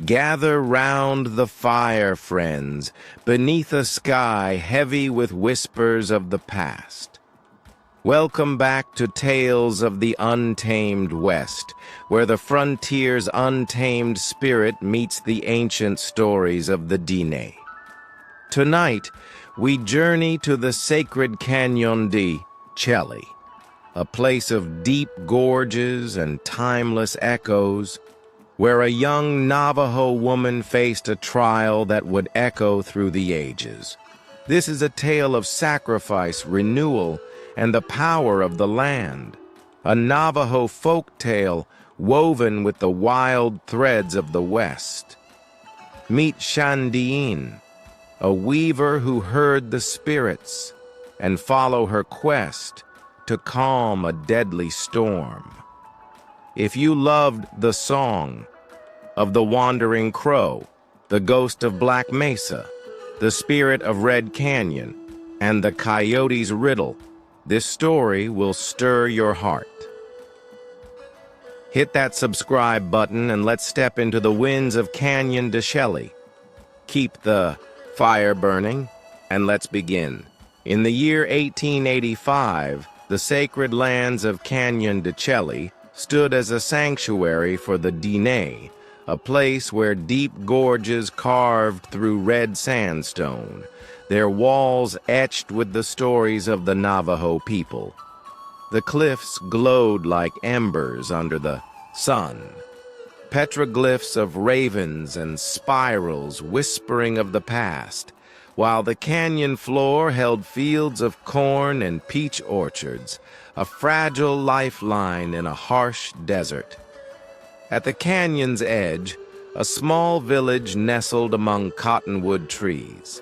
Gather round the fire, friends, beneath a sky heavy with whispers of the past. Welcome back to Tales of the Untamed West, where the frontier's untamed spirit meets the ancient stories of the Diné. Tonight, we journey to the sacred Canyon de Chelly, a place of deep gorges and timeless echoes, where a young Navajo woman faced a trial that would echo through the ages. This is a tale of sacrifice, renewal, and the power of the land, a Navajo folk tale woven with the wild threads of the West. Meet Shandiin, a weaver who heard the spirits, and follow her quest to calm a deadly storm. If you loved the song of the wandering crow, the ghost of Black Mesa, the spirit of Red Canyon, and the coyote's riddle, this story will stir your heart. Hit that subscribe button and let's step into the winds of Canyon de Chelly. Keep the fire burning, and let's begin. In the year 1885, the sacred lands of Canyon de Chelly stood as a sanctuary for the Diné, a place where deep gorges carved through red sandstone, their walls etched with the stories of the Navajo people. The cliffs glowed like embers under the sun, petroglyphs of ravens and spirals whispering of the past, while the canyon floor held fields of corn and peach orchards, a fragile lifeline in a harsh desert. At the canyon's edge, a small village nestled among cottonwood trees.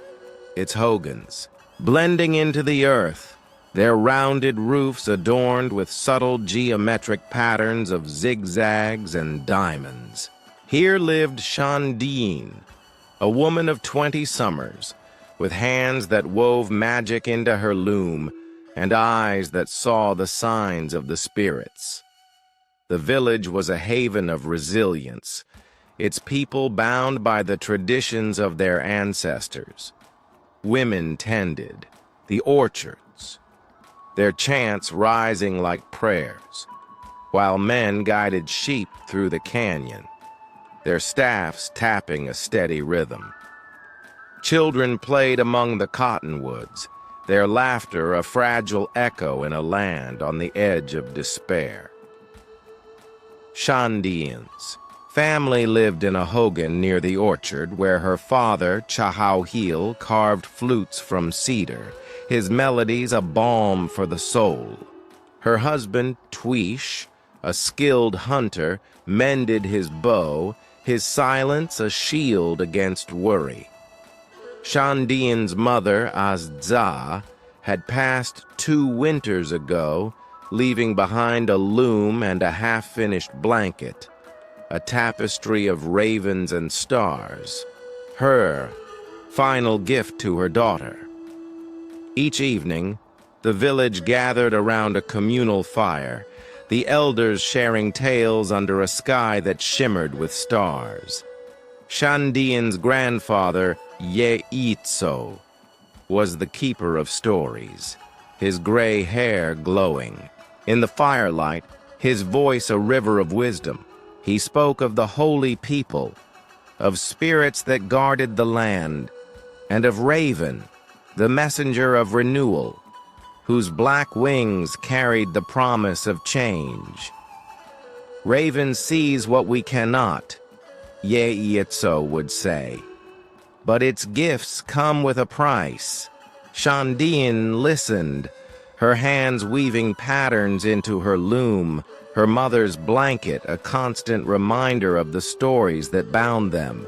Its hogans, blending into the earth, their rounded roofs adorned with subtle geometric patterns of zigzags and diamonds. Here lived Shandiin, a woman of 20 summers, with hands that wove magic into her loom and eyes that saw the signs of the spirits. The village was a haven of resilience, its people bound by the traditions of their ancestors. Women tended the orchards, their chants rising like prayers, while men guided sheep through the canyon, their staffs tapping a steady rhythm. Children played among the cottonwoods, their laughter a fragile echo in a land on the edge of despair. Shandiin's family lived in a hogan near the orchard where her father, Chahauhil, carved flutes from cedar, his melodies a balm for the soul. Her husband, Twish, a skilled hunter, mended his bow, his silence a shield against worry. Shandiin's mother, Azza, had passed 2 winters ago, leaving behind a loom and a half-finished blanket, a tapestry of ravens and stars, her final gift to her daughter. Each evening, the village gathered around a communal fire, the elders sharing tales under a sky that shimmered with stars. Shandiin's grandfather, Yeitso, was the keeper of stories, his gray hair glowing. In the firelight, his voice a river of wisdom. He spoke of the holy people, of spirits that guarded the land, and of Raven, the messenger of renewal, whose black wings carried the promise of change. Raven sees what we cannot, Yeitso would say, but its gifts come with a price. Shandiin listened, her hands weaving patterns into her loom, her mother's blanket a constant reminder of the stories that bound them.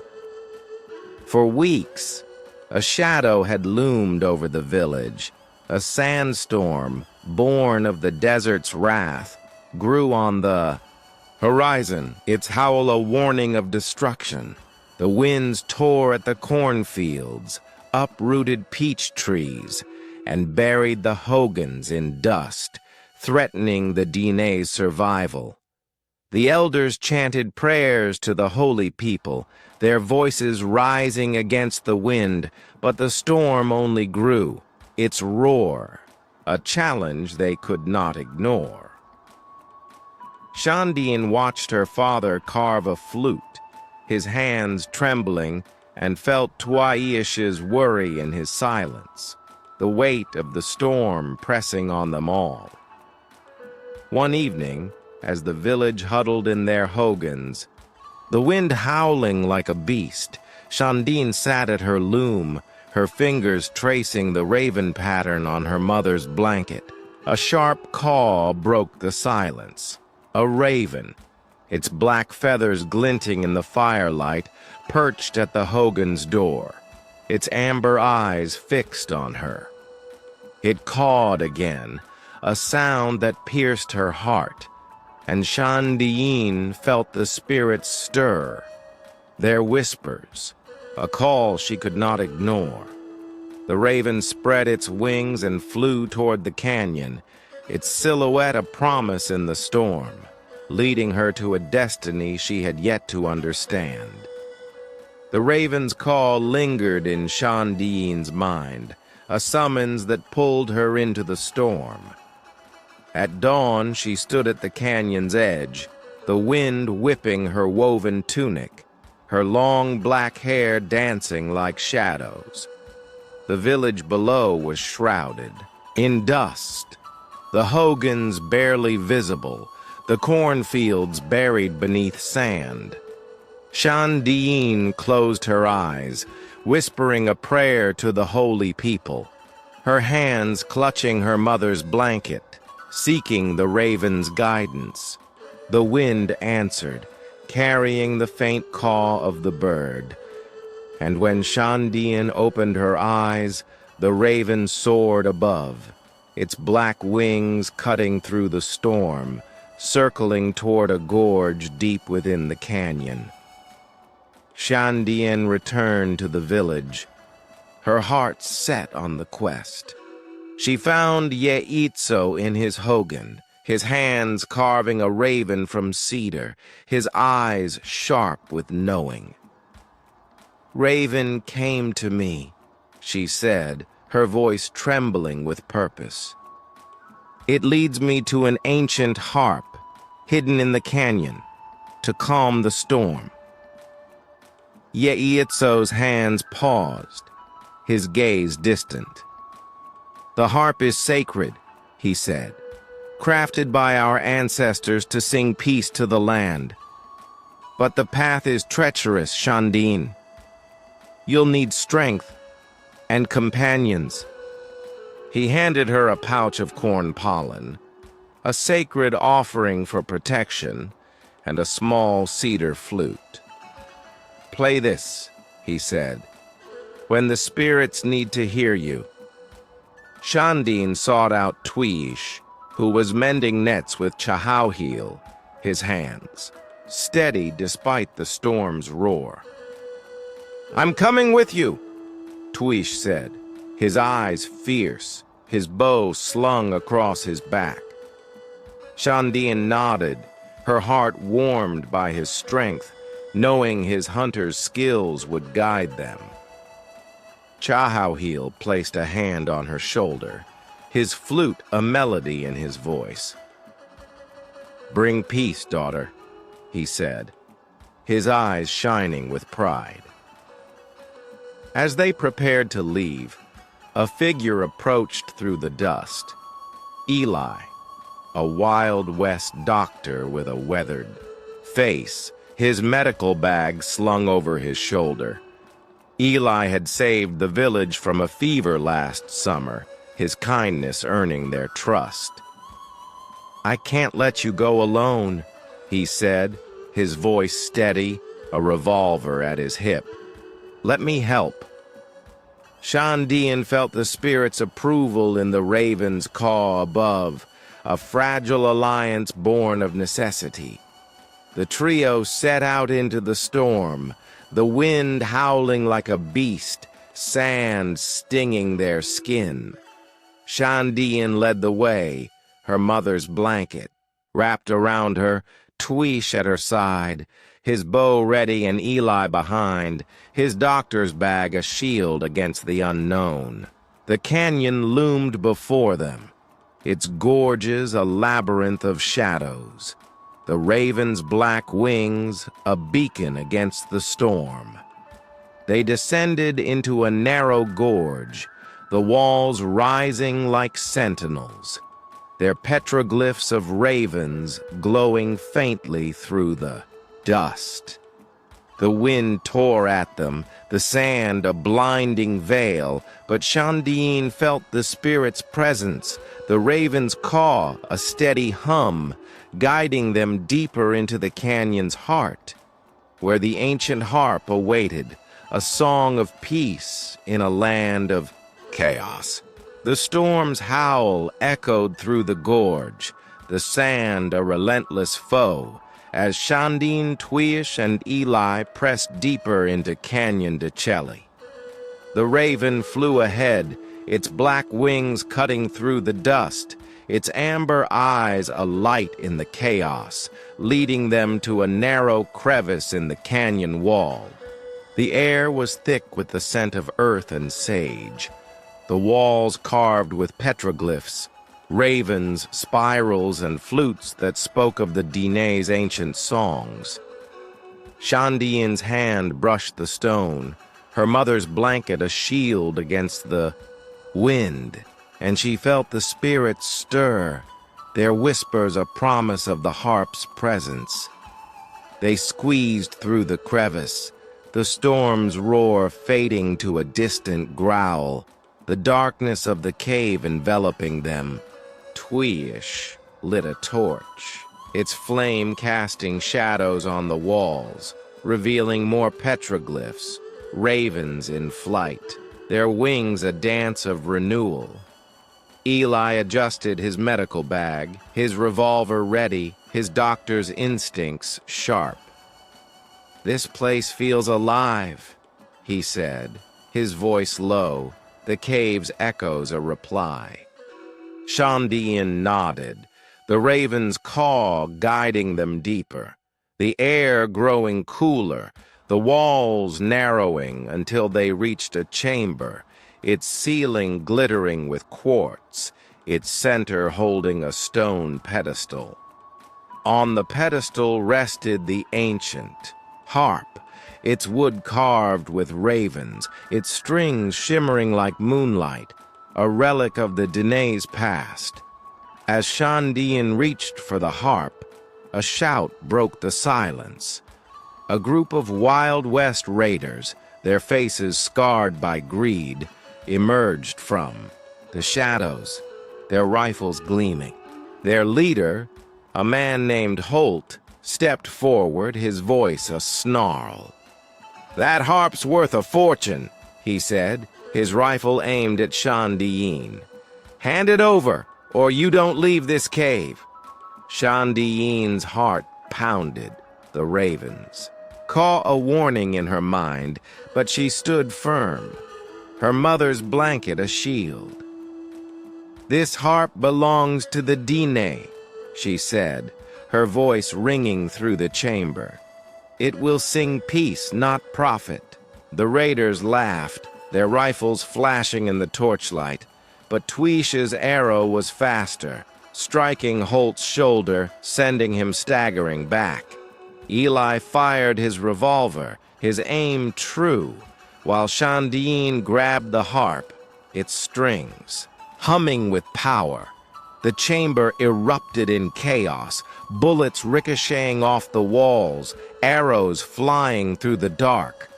For weeks, a shadow had loomed over the village. A sandstorm, born of the desert's wrath, grew on the horizon, its howl a warning of destruction. The winds tore at the cornfields, uprooted peach trees, and buried the hogans in dust, threatening the Diné's survival. The elders chanted prayers to the holy people, their voices rising against the wind, but the storm only grew, its roar, a challenge they could not ignore. Shandine watched her father carve a flute, his hands trembling, and felt Twaish's worry in his silence, the weight of the storm pressing on them all. One evening, as the village huddled in their hogans, the wind howling like a beast, Shandine sat at her loom, her fingers tracing the raven pattern on her mother's blanket. A sharp caw broke the silence. A raven, its black feathers glinting in the firelight, perched at the hogan's door, its amber eyes fixed on her. It cawed again, a sound that pierced her heart, and Shandine felt the spirits stir, their whispers, a call she could not ignore. The raven spread its wings and flew toward the canyon, its silhouette a promise in the storm, leading her to a destiny she had yet to understand. The raven's call lingered in Shandine's mind, a summons that pulled her into the storm. At dawn, she stood at the canyon's edge, the wind whipping her woven tunic, her long black hair dancing like shadows. The village below was shrouded in dust, the hogans barely visible, the cornfields buried beneath sand. Shandine closed her eyes, whispering a prayer to the holy people, her hands clutching her mother's blanket, seeking the raven's guidance. The wind answered, carrying the faint caw of the bird. And when Shandine opened her eyes, the raven soared above, its black wings cutting through the storm, circling toward a gorge deep within the canyon. Shandine returned to the village, her heart set on the quest. She found Yeitso in his hogan, his hands carving a raven from cedar, his eyes sharp with knowing. "Raven came to me," she said, her voice trembling with purpose. "It leads me to an ancient harp, hidden in the canyon, to calm the storm." Yeitso's hands paused, his gaze distant. "The harp is sacred," he said, "crafted by our ancestors to sing peace to the land. But the path is treacherous, Shandine. You'll need strength and companions." He handed her a pouch of corn pollen, a sacred offering for protection, and a small cedar flute. "Play this," he said, "when the spirits need to hear you." Shandine sought out Twish, who was mending nets with Chahauheel, his hands, steady despite the storm's roar. "I'm coming with you," Twish said, his eyes fierce, his bow slung across his back. Shandine nodded, her heart warmed by his strength, knowing his hunter's skills would guide them. Chahauheel placed a hand on her shoulder, his flute a melody in his voice. "Bring peace, daughter," he said, his eyes shining with pride. As they prepared to leave, a figure approached through the dust. Eli, a Wild West doctor with a weathered face, his medical bag slung over his shoulder. Eli had saved the village from a fever last summer, his kindness earning their trust. "I can't let you go alone," he said, his voice steady, a revolver at his hip. "Let me help." Shandine felt the spirit's approval in the raven's caw above, a fragile alliance born of necessity. The trio set out into the storm, the wind howling like a beast, sand stinging their skin. Shandine led the way, her mother's blanket wrapped around her, Twish at her side, his bow ready and Eli behind, his doctor's bag a shield against the unknown. The canyon loomed before them, its gorges a labyrinth of shadows, the raven's black wings a beacon against the storm. They descended into a narrow gorge, the walls rising like sentinels, their petroglyphs of ravens glowing faintly through the dust. The wind tore at them, the sand a blinding veil, but Shandin felt the spirit's presence, the raven's caw a steady hum, guiding them deeper into the canyon's heart, where the ancient harp awaited, a song of peace in a land of chaos. The storm's howl echoed through the gorge, the sand a relentless foe, as Shandin, Twish, and Eli pressed deeper into Canyon de Chelly. The raven flew ahead, its black wings cutting through the dust, its amber eyes alight in the chaos, leading them to a narrow crevice in the canyon wall. The air was thick with the scent of earth and sage, the walls carved with petroglyphs, ravens, spirals, and flutes that spoke of the Diné's ancient songs. Shandin's hand brushed the stone, her mother's blanket a shield against the wind, and she felt the spirits stir, their whispers a promise of the harp's presence. They squeezed through the crevice, the storm's roar fading to a distant growl, the darkness of the cave enveloping them. Twish lit a torch, its flame casting shadows on the walls, revealing more petroglyphs, ravens in flight, their wings a dance of renewal. Eli adjusted his medical bag, his revolver ready, his doctor's instincts sharp. "This place feels alive," he said, his voice low, the cave's echoes a reply. Shandin nodded, the raven's caw guiding them deeper, the air growing cooler, the walls narrowing until they reached a chamber, its ceiling glittering with quartz, its center holding a stone pedestal. On the pedestal rested the ancient harp, its wood carved with ravens, its strings shimmering like moonlight, a relic of the Diné's past. As Shandin reached for the harp, a shout broke the silence. A group of Wild West raiders, their faces scarred by greed, emerged from the shadows, their rifles gleaming. Their leader, a man named Holt, stepped forward, his voice a snarl. "That harp's worth a fortune," he said, his rifle aimed at Shandin. "Hand it over, or you don't leave this cave." Shandin's heart pounded, the ravens. Caw a warning in her mind, but she stood firm, her mother's blanket a shield. "This harp belongs to the Diné," she said, her voice ringing through the chamber. "It will sing peace, not profit." The raiders laughed, their rifles flashing in the torchlight, but Twish's arrow was faster, striking Holt's shoulder, sending him staggering back. Eli fired his revolver, his aim true, while Shandin grabbed the harp, its strings, humming with power. The chamber erupted in chaos, bullets ricocheting off the walls, arrows flying through the dark.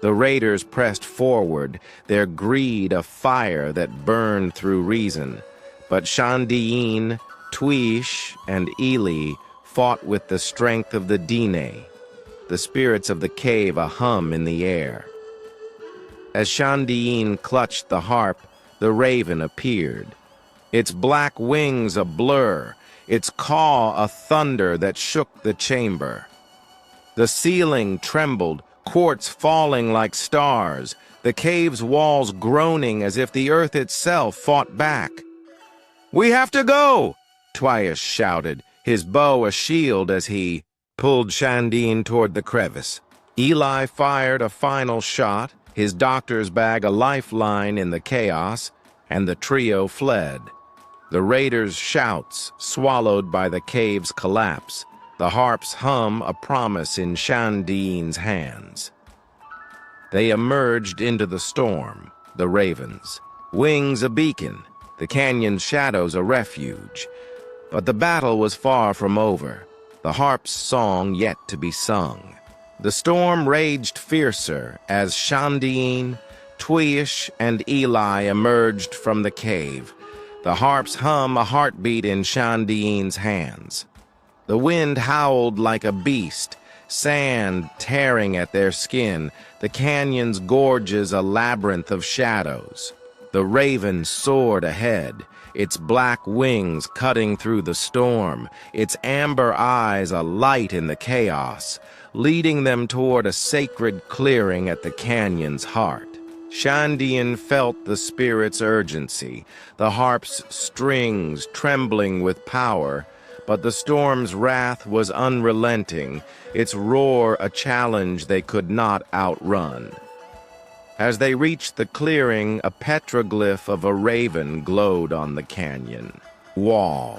The raiders pressed forward, their greed a fire that burned through reason. But Shandin, Twish, and Eli fought with the strength of the Diné, the spirits of the cave a hum in the air. As Shandin clutched the harp, the raven appeared, its black wings a blur, its caw a thunder that shook the chamber. The ceiling trembled, quartz falling like stars, the cave's walls groaning as if the earth itself fought back. "We have to go!" Twice shouted, his bow a shield as he pulled Shandine toward the crevice. Eli fired a final shot, his doctor's bag a lifeline in the chaos, and the trio fled. The raiders' shouts swallowed by the cave's collapse, the harp's hum a promise in Shandine's hands. They emerged into the storm, the ravens, wings a beacon, the canyon's shadows a refuge. But the battle was far from over, the harp's song yet to be sung. The storm raged fiercer as Shandine, Twiish, and Eli emerged from the cave, the harp's hum a heartbeat in Shandine's hands. The wind howled like a beast, sand tearing at their skin, the canyon's gorges a labyrinth of shadows. The raven soared ahead, its black wings cutting through the storm, its amber eyes alight in the chaos, leading them toward a sacred clearing at the canyon's heart. Shandine felt the spirit's urgency, the harp's strings trembling with power, but the storm's wrath was unrelenting, its roar a challenge they could not outrun. As they reached the clearing, a petroglyph of a raven glowed on the canyon wall,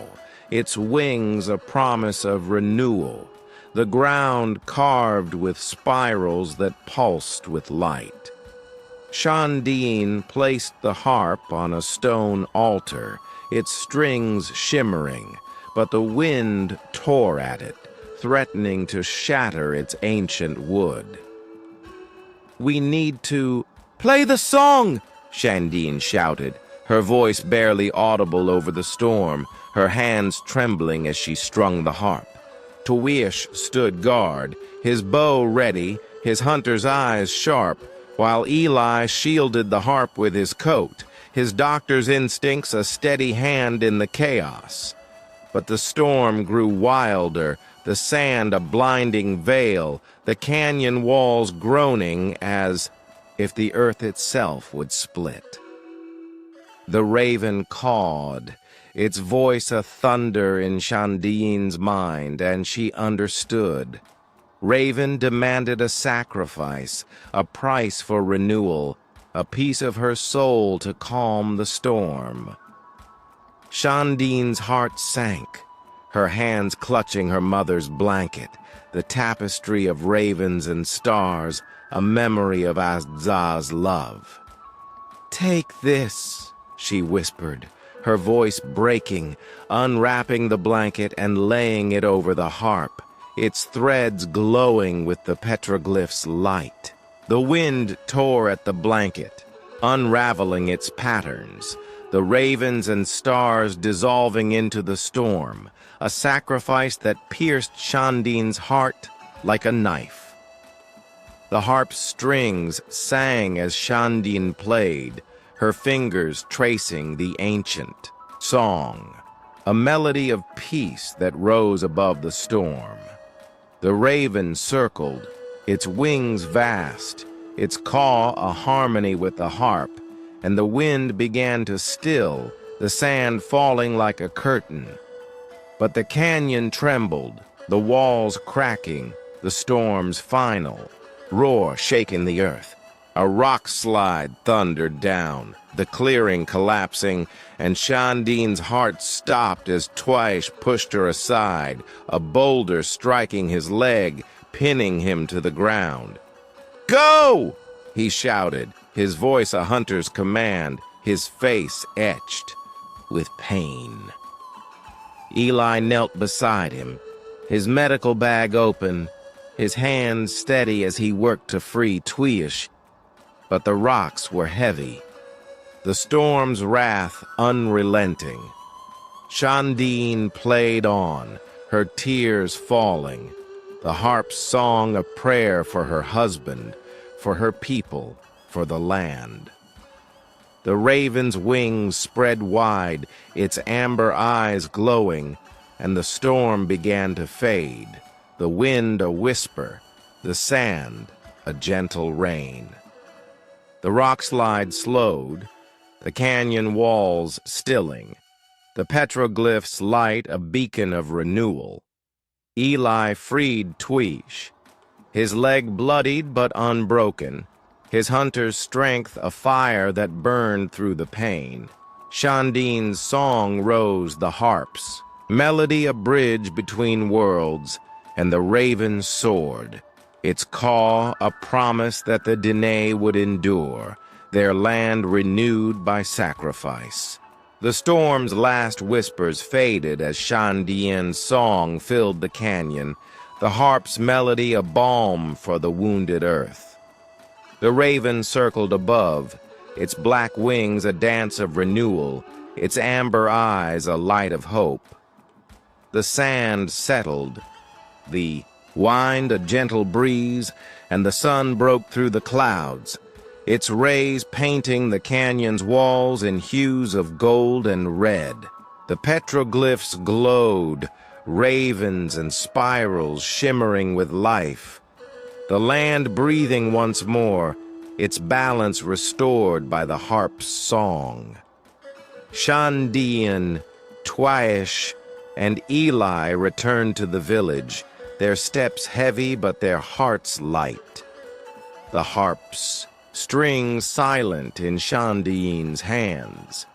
its wings a promise of renewal, the ground carved with spirals that pulsed with light. Shandine placed the harp on a stone altar, its strings shimmering, but the wind tore at it, threatening to shatter its ancient wood. "We need to play the song," Shandine shouted, her voice barely audible over the storm, her hands trembling as she strung the harp. Twiish stood guard, his bow ready, his hunter's eyes sharp, while Eli shielded the harp with his coat, his doctor's instincts a steady hand in the chaos. But the storm grew wilder, the sand a blinding veil, the canyon walls groaning as if the earth itself would split. The raven cawed, its voice a thunder in Shandine's mind, and she understood. Raven demanded a sacrifice, a price for renewal, a piece of her soul to calm the storm. Shandine's heart sank, her hands clutching her mother's blanket, the tapestry of ravens and stars, a memory of Azza's love. "Take this," she whispered, her voice breaking, unwrapping the blanket and laying it over the harp, its threads glowing with the petroglyph's light. The wind tore at the blanket, unraveling its patterns, the ravens and stars dissolving into the storm, a sacrifice that pierced Shandine's heart like a knife. The harp's strings sang as Shandine played, her fingers tracing the ancient song, a melody of peace that rose above the storm. The raven circled, its wings vast, its caw a harmony with the harp, and the wind began to still, the sand falling like a curtain. But the canyon trembled, the walls cracking, the storm's final roar shaking the earth. A rock slide thundered down, the clearing collapsing, and Shandine's heart stopped as Twiish pushed her aside, a boulder striking his leg, pinning him to the ground. "Go!" he shouted, his voice a hunter's command, his face etched with pain. Eli knelt beside him, his medical bag open, his hands steady as he worked to free Twiish, but the rocks were heavy, the storm's wrath unrelenting. Shandine played on, her tears falling, the harp's song a prayer for her husband, for her people, for the land. The raven's wings spread wide, its amber eyes glowing, and the storm began to fade, the wind a whisper, the sand a gentle rain. The rock slide slowed, the canyon walls stilling, the petroglyph's light a beacon of renewal. Eli freed Twish, his leg bloodied but unbroken, his hunter's strength a fire that burned through the pain. Shandine's song rose the harps, melody a bridge between worlds, and the raven soared, its caw a promise that the Dene would endure, their land renewed by sacrifice. The storm's last whispers faded as Shandine's song filled the canyon, the harp's melody a balm for the wounded earth. The raven circled above, its black wings a dance of renewal, its amber eyes a light of hope. The sand settled, the whined a gentle breeze, and the sun broke through the clouds, its rays painting the canyon's walls in hues of gold and red. The petroglyphs glowed, ravens and spirals shimmering with life. The land breathing once more, its balance restored by the harp's song. Shandine, Twish, and Eli returned to the village, their steps heavy but their hearts light. The harp's strings silent in Shandine's hands.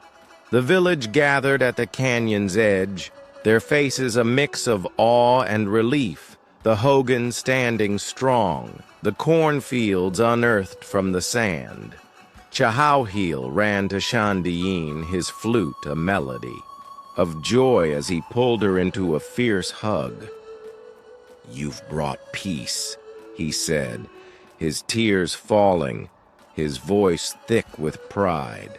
The village gathered at the canyon's edge, their faces a mix of awe and relief, the hogan standing strong, the cornfields unearthed from the sand. Chahauheel ran to Shandine, his flute a melody of joy as he pulled her into a fierce hug. "You've brought peace," he said, his tears falling, his voice thick with pride.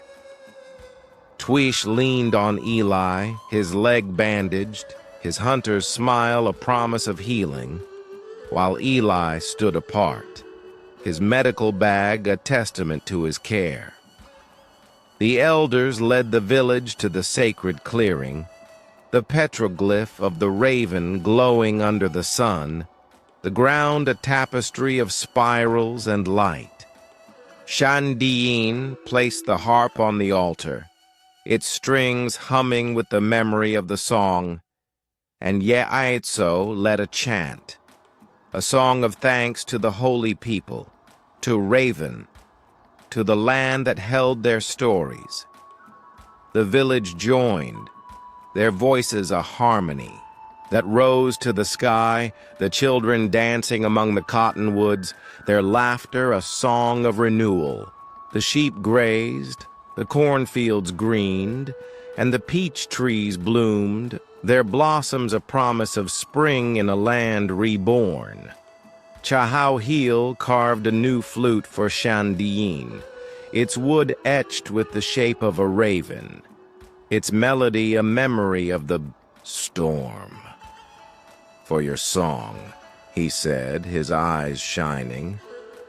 Twish leaned on Eli, his leg bandaged, his hunter's smile a promise of healing, while Eli stood apart, his medical bag a testament to his care. The elders led the village to the sacred clearing, the petroglyph of the raven glowing under the sun, the ground a tapestry of spirals and light. Shandine placed the harp on the altar, its strings humming with the memory of the song, and Yeaitso led a chant, a song of thanks to the holy people, to Raven, to the land that held their stories. The village joined, their voices a harmony that rose to the sky, the children dancing among the cottonwoods, their laughter a song of renewal. The sheep grazed, the cornfields greened, and the peach trees bloomed, their blossoms a promise of spring in a land reborn. Chahauheel carved a new flute for Shandine, its wood etched with the shape of a raven, its melody a memory of the storm. "For your song," he said, his eyes shining.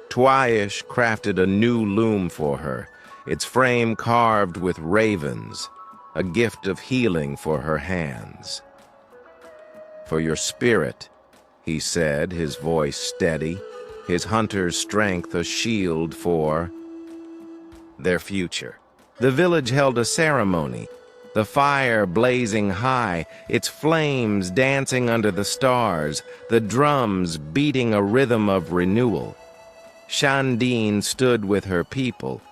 Twish crafted a new loom for her, its frame carved with ravens, a gift of healing for her hands. "For your spirit," he said, his voice steady, his hunter's strength a shield for their future. The village held a ceremony, the fire blazing high, its flames dancing under the stars, the drums beating a rhythm of renewal. Shandine stood with her people,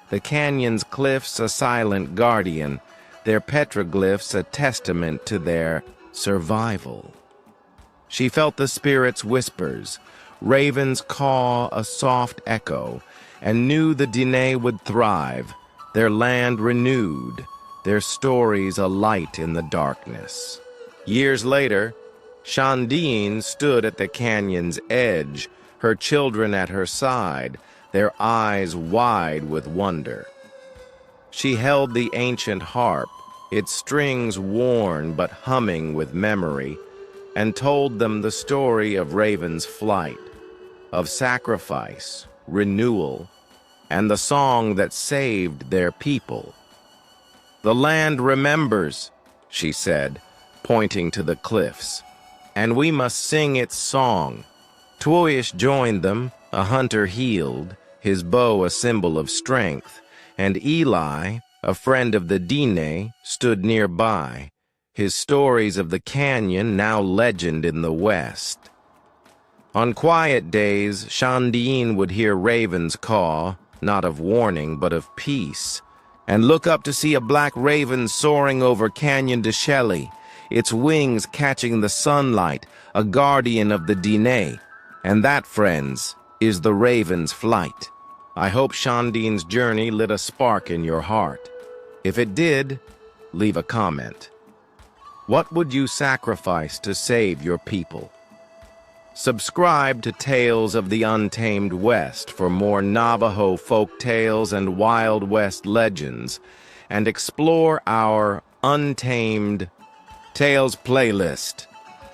the canyon's cliffs a silent guardian, their petroglyphs a testament to their survival. She felt the spirit's whispers, ravens' caw a soft echo, and knew the Dene would thrive, their land renewed, their stories a light in the darkness. Years later, Shandine stood at the canyon's edge, her children at her side, their eyes wide with wonder. She held the ancient harp, its strings worn but humming with memory, and told them the story of Raven's flight, of sacrifice, renewal, and the song that saved their people. "The land remembers," she said, pointing to the cliffs, "and we must sing its song." Twish joined them, a hunter healed, his bow a symbol of strength, and Eli, a friend of the Dene, stood nearby, his stories of the canyon now legend in the West. On quiet days, Shandine would hear ravens caw, not of warning but of peace, and look up to see a black raven soaring over Canyon de Chelly, its wings catching the sunlight, a guardian of the Diné. And that, friends, is the raven's flight. I hope Shandine's journey lit a spark in your heart. If it did, leave a comment. What would you sacrifice to save your people? Subscribe to Tales of the Untamed West for more Navajo folk tales and Wild West legends, and explore our Untamed Tales playlist.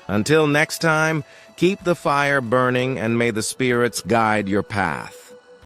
Until next time, keep the fire burning and may the spirits guide your path.